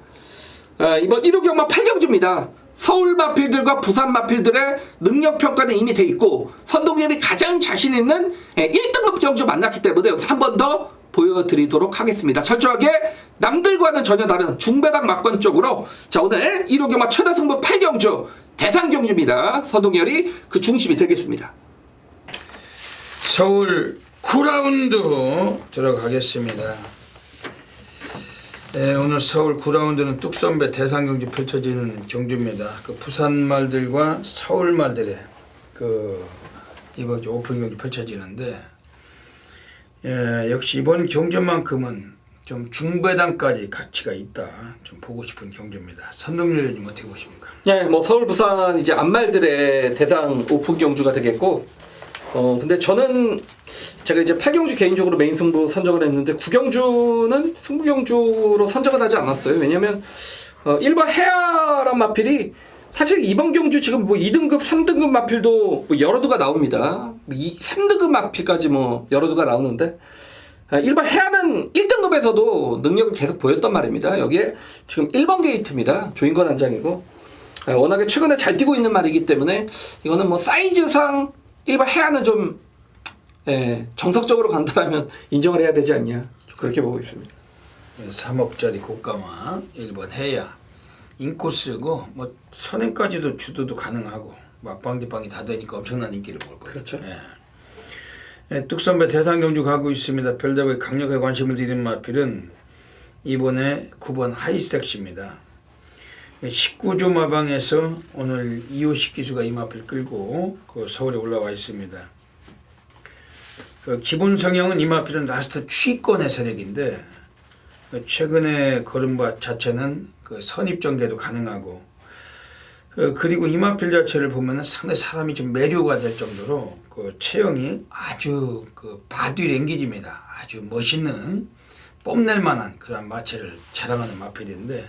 이번 1호 경마 8경주입니다. 서울 마필들과 부산 마필들의 능력평가는 이미 돼 있고 선동열이 가장 자신 있는 1등급 경주 만났기 때문에 여기서 한 번 더 보여드리도록 하겠습니다. 철저하게 남들과는 전혀 다른 중배당 막권 쪽으로, 자, 오늘 1호 경마 최다 승부 8경주 대상 경주입니다. 선동열이 그 중심이 되겠습니다. 서울 9라운드 들어가겠습니다. 네, 오늘 서울 9라운드는 뚝선배 대상 경주 펼쳐지는 경주입니다. 그 부산 말들과 서울 말들의 그 이번 오픈 경주 펼쳐지는데, 역시 이번 경주만큼은 좀 중배당까지 가치가 있다. 좀 보고 싶은 경주입니다. 선동열 의원님 어떻게 보십니까? 네, 뭐 서울 부산 이제 안말들의 대상 오픈 경주가 되겠고, 근데 저는 제가 이제 8경주 개인적으로 메인 승부 선정을 했는데 9경주는 승부 경주로 선정을 하지 않았어요. 왜냐면 1번 해아란 마필이 사실 이번 경주 지금 뭐 2등급, 3등급 마필도 뭐 여러 두가 나옵니다. 3등급 마필까지 뭐 여러 두가 나오는데 1번 해아는 1등급에서도 능력을 계속 보였단 말입니다. 여기에 지금 1번 게이트입니다. 조인권 한장이고 워낙에 최근에 잘 뛰고 있는 말이기 때문에 이거는 뭐 사이즈상 1번 해아는 좀 정석적으로 간다라면 인정을 해야 되지 않냐, 그렇게 보고 있습니다. 3억짜리 고가마 1번 해야 인코스고 뭐 선행까지도 주도도 가능하고 막방기방이 다 되니까 엄청난 인기를 볼 거예요. 그렇죠. 뚝선배 대상 경주 가고 있습니다. 별대부에 강력하게 관심을 드리는 마필은 이번에 9번 하이섹시입니다. 19조 마방에서 오늘 이호식 기수가 이 마필 끌고 그 서울에 올라와 있습니다. 그 기본 성형은 이 마필은 라스트 추위권의 세력인데 최근에 걸음바 자체는 그 선입전개도 가능하고 그리고 이 마필 자체를 보면은 상당히 사람이 좀 매료가 될 정도로 그 체형이 아주 그 바디 랭귀지입니다. 아주 멋있는 뽐낼 만한 그런 마체를 자랑하는 마필인데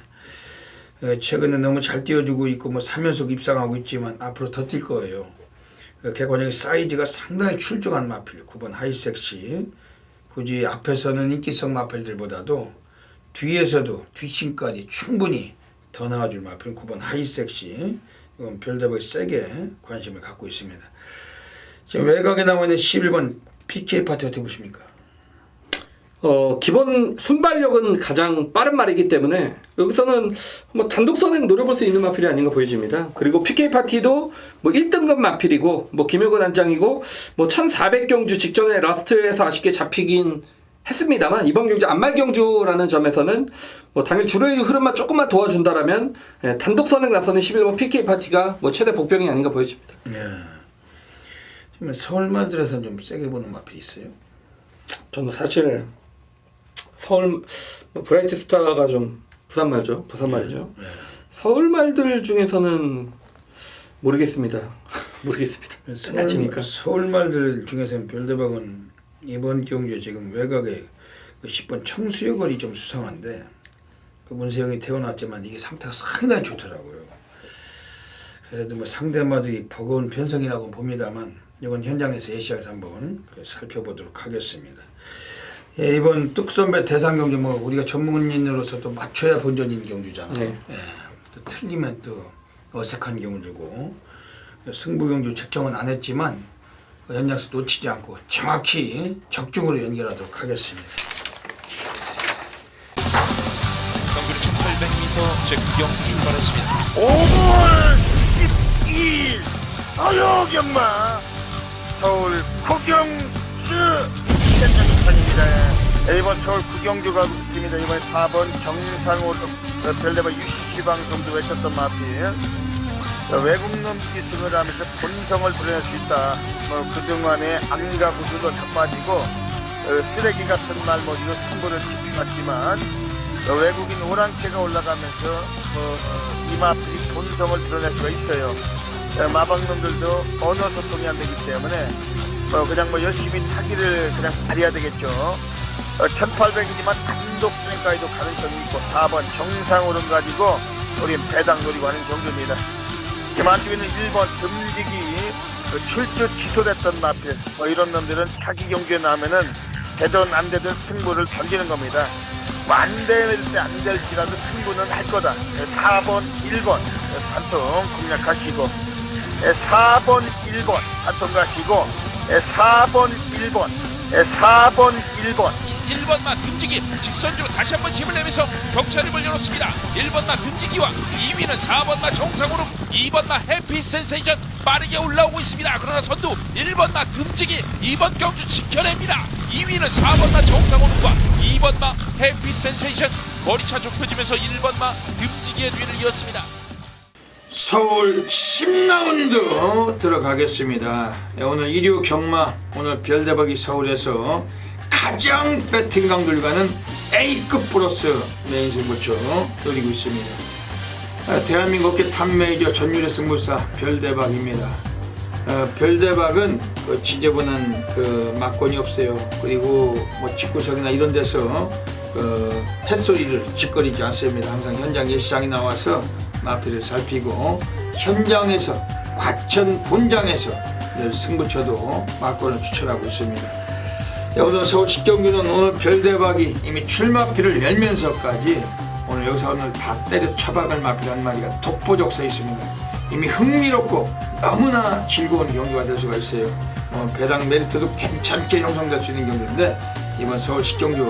최근에 너무 잘 띄워주고 있고 뭐 3연속 입상하고 있지만 앞으로 더 뛸 거예요. 개관형의 사이즈가 상당히 출중한 마필 9번 하이섹시. 굳이 앞에서는 인기성 마필들보다도 뒤에서도 뒷심까지 충분히 더 나와줄 마필 9번 하이섹시. 이건 별대부에 세게 관심을 갖고 있습니다. 지금 외곽에 나와 있는 11번 PK 파트 어떻게 보십니까? 기본 순발력은 가장 빠른 말이기 때문에 여기서는 뭐 단독 선행 노려볼 수 있는 마필이 아닌가 보여집니다. 그리고 PK 파티도 뭐 1등급 마필이고 뭐 김효근 단장이고 뭐 1400경주 직전에 라스트에서 아쉽게 잡히긴 했습니다만 이번 경주 안말 경주라는 점에서는 뭐 당일 주로의 흐름만 조금만 도와준다라면 단독 선행 나서는 11번 PK 파티가 뭐 최대 복병이 아닌가 보여집니다. 지금 서울말들에서 좀 세게 보는 마필이 있어요? 저는 사실 서울 브라이트 스타가 좀 부산 말이죠. 서울 말들 중에서는 모르겠습니다. 지니까. 서울 말들 중에서는 별대박은 이번 경주에 지금 외곽에 그 10번 청수여걸이 좀 수상한데 그 문세영이 태어났지만 이게 상태가 상당히 좋더라고요. 그래도 뭐 상대마들이 버거운 편성이라고 봅니다만 이건 현장에서 예시장에서 한번 살펴보도록 하겠습니다. 예, 이번 뚝선배 대상 경주 뭐 우리가 전문인으로서 또 맞춰야 본전인 경주잖아요. 네. 예, 또 틀리면 또 어색한 경주고 승부 경주 책정은 안 했지만 현장에서 놓치지 않고 정확히 적중으로 연결하도록 하겠습니다. 경주는 1800m 제9경주 출발했습니다. 5분 12 서요경마 서울 구경주 현장입니다. 이번 서울 구경주 가고 있습니다. 이번에 4번 정상으로 별대박 UCC 방송도 외쳤던 마필 외국 놈기승을 하면서 본성을 드러낼 수 있다. 그동안에 안가부들로 자빠지고 쓰레기 같은 말머리로 승부를 지켜갔지만 외국인 오랑캐가 올라가면서 이 마필이 본성을 드러낼 수가 있어요. 마방놈들도 언어 소통이 안 되기 때문에 그냥 열심히 타기를 그냥 발휘해야 되겠죠. 1800이지만 단독 진행까지도 가능성이 있고 4번 정상오름 가지고 우리 배당 노리고 하는 경주입니다. 지금 안쪽에는 1번 금직이 출주 취소됐던 마필 이런 놈들은 자기 경주에 나오면은 되든 안 되든 승부를 던지는 겁니다. 안 될지 안 될지라도 승부는 할 거다. 4번 1번 단통 공략하시고 4번 1번 단통 가시고 4번 1번 1번마 금지기 직선주로 다시 한번 힘을 내면서 격차를 벌려놓습니다. 1번마 금지기와 2위는 4번마 정상오름, 2번마 해피 센세이션 빠르게 올라오고 있습니다. 그러나 선두 1번마 금지기 2번 경주 지켜냅니다. 2위는 4번마 정상오름과 2번마 해피 센세이션 거리차 좁혀지면서 1번마 금지기의 뒤를 이었습니다. 서울 10라운드 들어가겠습니다. 오늘 1류 경마 오늘 별대박이 서울에서 가장 배팅 강도를 가는 A급 플러스 메인 승부처 노리고 있습니다. 대한민국의 탑메이저 전율의 승부사 별대박입니다. 별대박은 지저분한 막권이 없어요. 그리고 집구석이나 이런 데서 햇소리를 짓거리지 않습니다. 항상 현장 예시장에 나와서 마필을 살피고 현장에서 과천 본장에서 늘 승부처도 막권을 추천하고 있습니다. 오늘 서울 10경주는 오늘 별대박이 이미 출마필을 열면서까지 오늘 다 때려쳐박을 마필 한 마리가 독보적 서 있습니다. 이미 흥미롭고 너무나 즐거운 경주가 될 수가 있어요. 배당 메리트도 괜찮게 형성될 수 있는 경주인데 이번 서울 10경주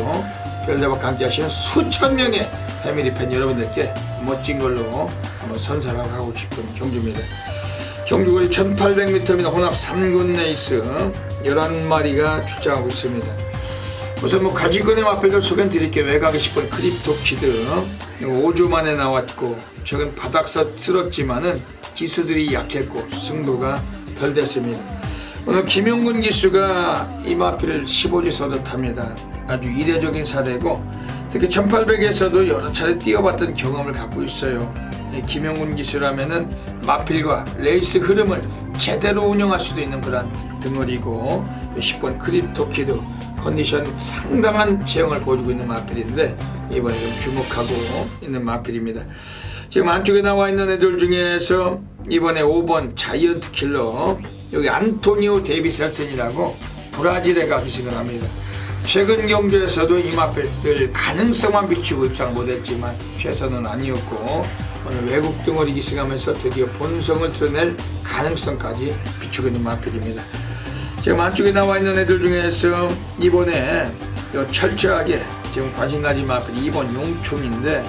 별대박과 함께 하시는 수천 명의 패밀리 팬 여러분들께 멋진 걸로 한번 선사하고 가고 싶은 경주입니다. 경주거리 1800m입니다. 혼합 3군 레이스 11마리가 출장하고 있습니다. 우선 가지권의 마필들 소개해 드릴게요. 외곽에 10번 크립토키드 5주 만에 나왔고 최근 바닥서 쓸었지만은 기수들이 약했고 승부가 덜 됐습니다. 오늘 김용근 기수가 이 마필을 15주 서듯합니다. 아주 이례적인 사례고 특히 1800에서도 여러 차례 뛰어봤던 경험을 갖고 있어요. 김용근 기수라면은 마필과 레이스 흐름을 제대로 운영할 수도 있는 그런 등어리고 10번 크립토키드 컨디션 상당한 체형을 보여주고 있는 마필인데 이번에 좀 주목하고 있는 마필입니다. 지금 안쪽에 나와 있는 애들 중에서 이번에 5번 자이언트 킬러 여기 안토니오 데이비셀슨이라고 브라질에가 기승을 합니다. 최근 경주에서도 이 마필 가능성만 비추고 입상 못했지만 최선은 아니었고 오늘 외국 등어리 기승하면서 드디어 본성을 드러낼 가능성까지 비추고 있는 마필입니다. 지금 안쪽에 나와 있는 애들 중에서 이번에 철저하게 지금 관심 가진 마필 2번 용충인데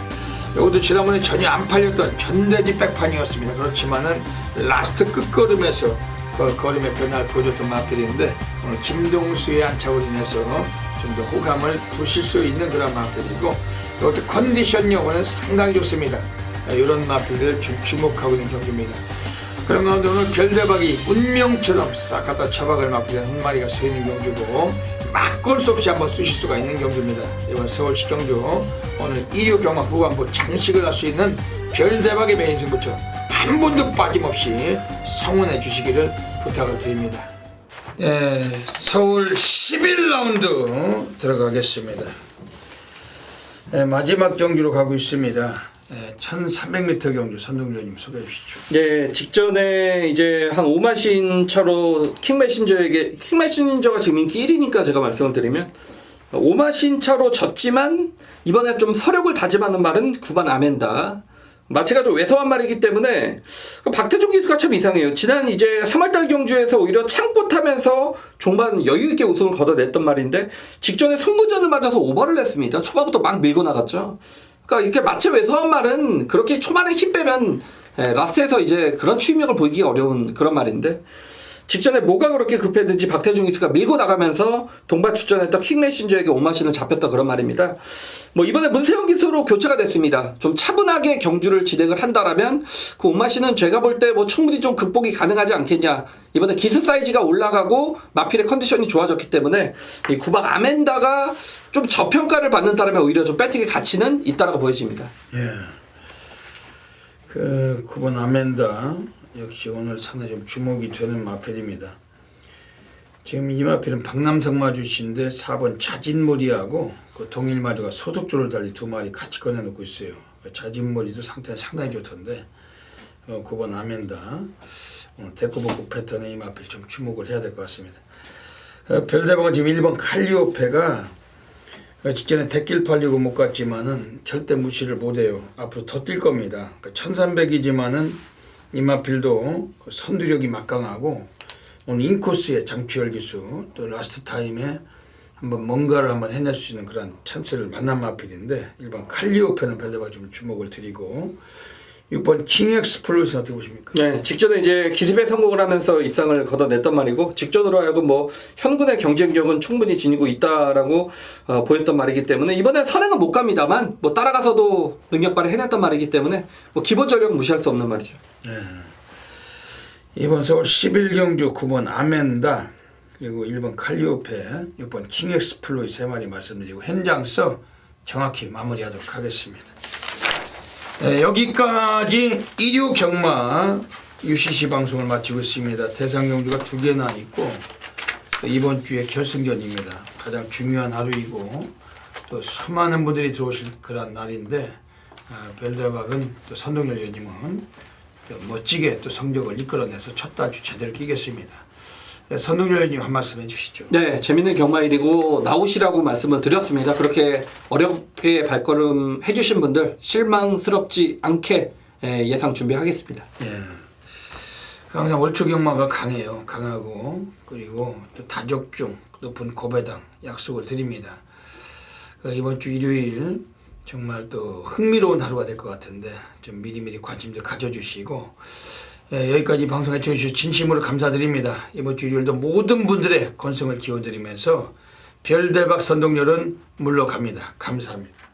이것도 지난번에 전혀 안 팔렸던 전대지 백판이었습니다. 그렇지만은 라스트 끝걸음에서 그 걸음의 변화를 보여줬던 마필인데 오늘 김동수의 안착으로 인해서 좀 더 호감을 두실 수 있는 그런 마필이고 이것도 컨디션 여부는 상당히 좋습니다. 이런 마필을 좀 주목하고 있는 경기입니다. 그런 가운데 오늘 별대박이 운명처럼 싹 갖다 처박을 마필에 한 마리가 서 있는 경주고 막걸 수 없이 한번 쑤실 수가 있는 경주입니다. 이번 서울시 경주 오늘 1류 경마 후반부 장식을 할 수 있는 별대박의 메인 승부처 한 분도 빠짐없이 성원해 주시기를 부탁을 드립니다. 예, 서울 11라운드 들어가겠습니다. 예, 마지막 경주로 가고 있습니다. 1300m 경주 선동주님 소개해 주시죠. 네, 직전에 이제 한 5마신 차로 킹메신저가 지금 인기 1위니까 제가 말씀을 드리면 5마신 차로 졌지만 이번에 좀 서력을 다짐하는 말은 9번 아멘다. 마치가 좀 왜소한 말이기 때문에 박태종 기수가 참 이상해요. 지난 이제 3월달 경주에서 오히려 참고 타면서 종반 여유있게 우승을 거둬냈던 말인데 직전에 승부전을 맞아서 오버를 냈습니다. 초반부터 막 밀고 나갔죠. 그러니까 이렇게 마치 왜소한 말은 그렇게 초반에 힘 빼면 라스트에서 이제 그런 추임력을 보이기가 어려운 그런 말인데 직전에 뭐가 그렇게 급했는지 박태중 기수가 밀고 나가면서 동반 출전했던 킹메신저에게 5마신을 잡혔다 그런 말입니다. 뭐 이번에 문세영 기수로 교체가 됐습니다. 좀 차분하게 경주를 진행을 한다라면 그 5마신은 제가 볼 때 뭐 충분히 좀 극복이 가능하지 않겠냐. 이번에 기수 사이즈가 올라가고 마필의 컨디션이 좋아졌기 때문에 이 9번 아멘다가 좀 저평가를 받는다라면 오히려 좀 배팅의 가치는 있다라고 보여집니다. 예. 그 9번 아멘다 역시 오늘 상당히 좀 주목이 되는 마필입니다. 지금 이 마필은 박남성 마주신데 4번 자진몰이하고 그 동일마주가 소득조를 달리 두 마리 같이 꺼내놓고 있어요. 자진몰이도 상태가 상당히 좋던데 9번 아멘다 오늘 데코복구 패턴의 이 마필 좀 주목을 해야 될 것 같습니다. 별대방은 지금 1번 칼리오페가 직전에 대길 팔리고 못 갔지만은 절대 무시를 못해요. 앞으로 더 뛸 겁니다. 1300이지만은 이마필도 선두력이 막강하고 오늘 인코스의 장추열 기수 또 라스트 타임에 한번 뭔가를 한번 해낼 수 있는 그런 찬스를 만난 마필인데 1번 칼리오페는 별대박 좀 주목을 드리고 6번 킹엑스플로이스 어떻게 보십니까? 네, 직전에 이제 기습에 성공을 하면서 입상을 거둬냈던 말이고 직전으로 하여금 뭐 현군의 경쟁력은 충분히 지니고 있다라고 보였던 말이기 때문에 이번엔 선행은 못 갑니다만 뭐 따라가서도 능력 발휘 해냈던 말이기 때문에 뭐 기본 전력은 무시할 수 없는 말이죠. 네. 이번 서울 11경주 9번 아멘다 그리고 1번 칼리오페 6번 킹엑스플로이 세 마리 말씀드리고 현장서 정확히 마무리하도록 하겠습니다. 네, 여기까지 1류 경마 UCC 방송을 마치고 있습니다. 대상경주가 2개나 있고 이번 주에 결승전입니다. 가장 중요한 하루이고 또 수많은 분들이 들어오실 그런 날인데 별대박은 또 선동열 의원님은 또 멋지게 또 성적을 이끌어내서 첫 단추 제대로 끼겠습니다. 선동열 의원님 한 말씀 해주시죠. 네, 재밌는 경마일이고 나오시라고 말씀을 드렸습니다. 그렇게 어렵게 발걸음 해주신 분들 실망스럽지 않게 예상 준비하겠습니다. 예. 항상 월초 경마가 강해요. 강하고 그리고 또 다적중 높은 고배당 약속을 드립니다. 이번 주 일요일 정말 또 흥미로운 하루가 될 것 같은데 좀 미리미리 관심들 가져주시고 여기까지 방송해 주셔서 진심으로 감사드립니다. 이번 주 일요일도 모든 분들의 건승을 기원드리면서 별대박 선동열은 물러갑니다. 감사합니다.